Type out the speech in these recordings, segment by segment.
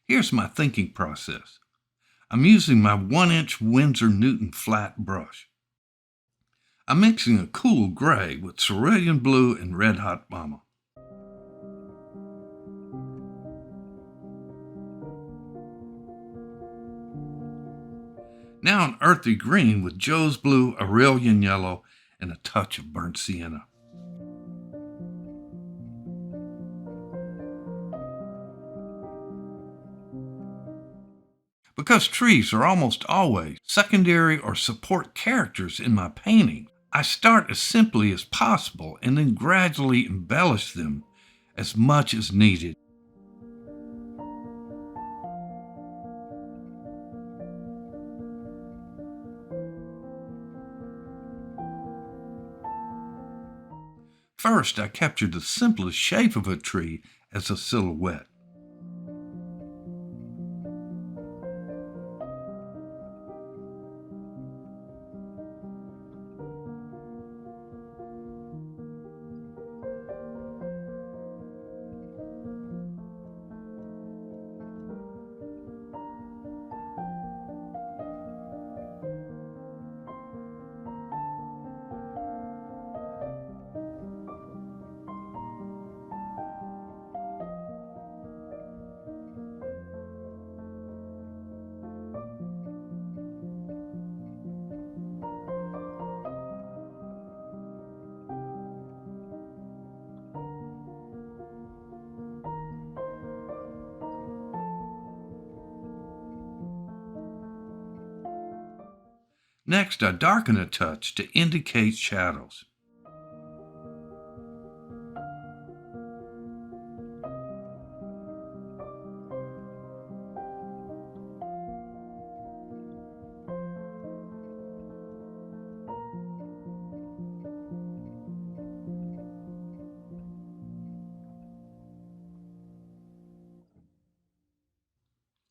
Here's my thinking process. I'm using my 1-inch Winsor Newton flat brush. I'm mixing a cool gray with cerulean blue and red hot mama. Now an earthy green with Joe's blue, Aurelian yellow, and a touch of burnt sienna. Because trees are almost always secondary or support characters in my painting, I start as simply as possible and then gradually embellish them as much as needed. First, I captured the simplest shape of a tree as a silhouette. Next, I darken a touch to indicate shadows.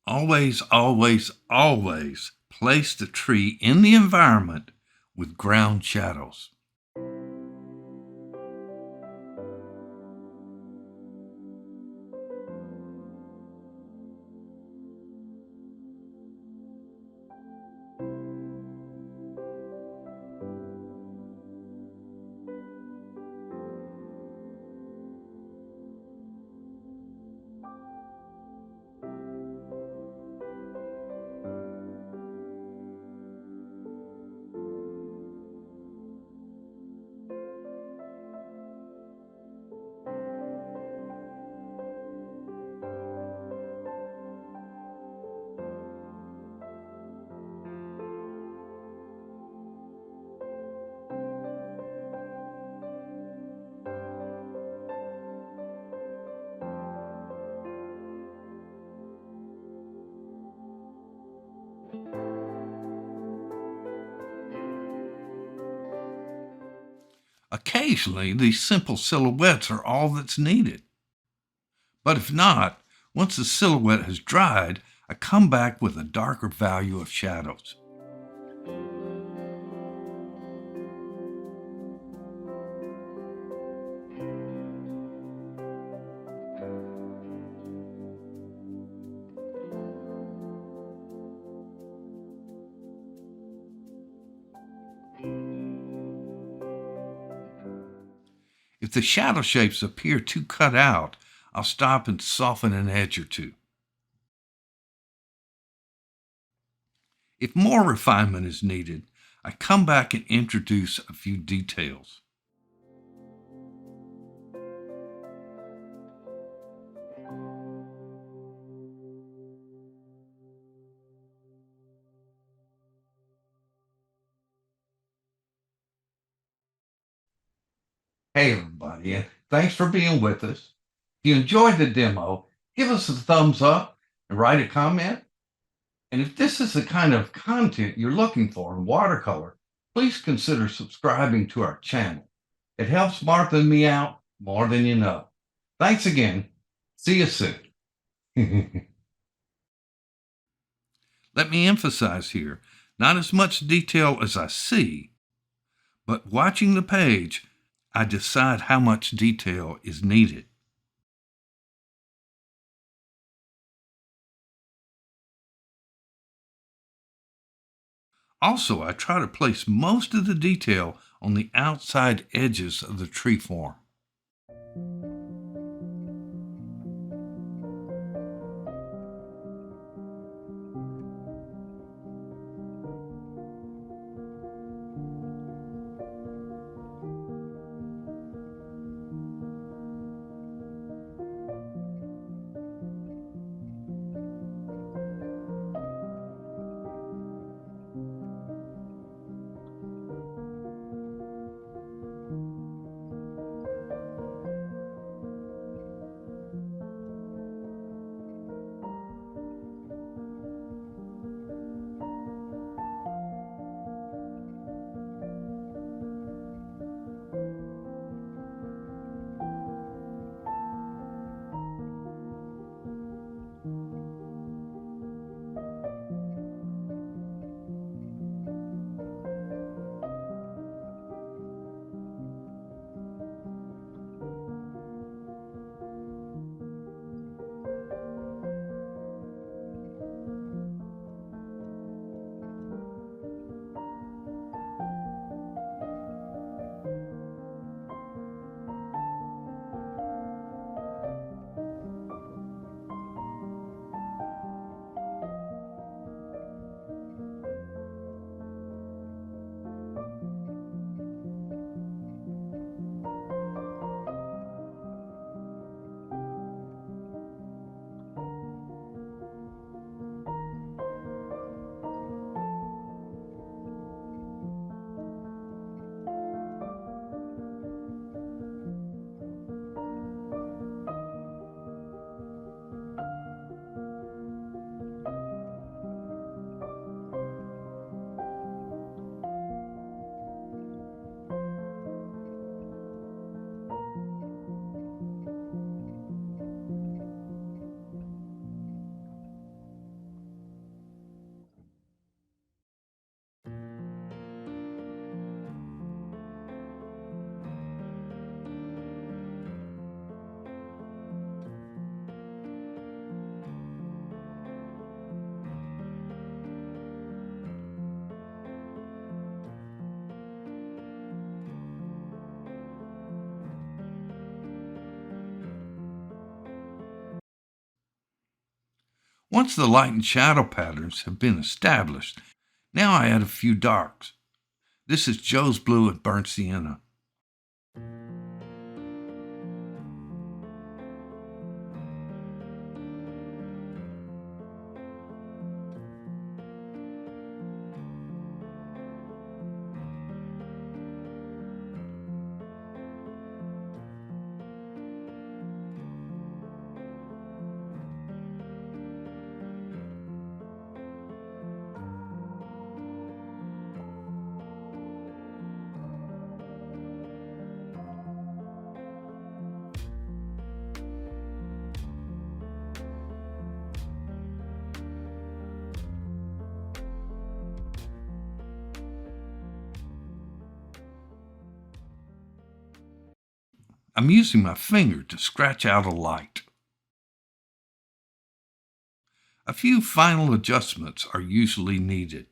Always, always, always place the tree in the environment with ground shadows. Occasionally, these simple silhouettes are all that's needed. But if not, once the silhouette has dried, I come back with a darker value of shadows. If the shadow shapes appear too cut out, I'll stop and soften an edge or two. If more refinement is needed, I come back and introduce a few details. Hey everybody, and thanks for being with us. If you enjoyed the demo, give us a thumbs up and write a comment. And if this is the kind of content you're looking for in watercolor, please consider subscribing to our channel. It helps Martha and me out more than you know. Thanks again. See you soon. Let me emphasize here, not as much detail as I see, but watching the page, I decide how much detail is needed. Also, I try to place most of the detail on the outside edges of the tree form. Once the light and shadow patterns have been established, now I add a few darks. This is Joe's Blue and Burnt Sienna. I'm using my finger to scratch out a light. A few final adjustments are usually needed.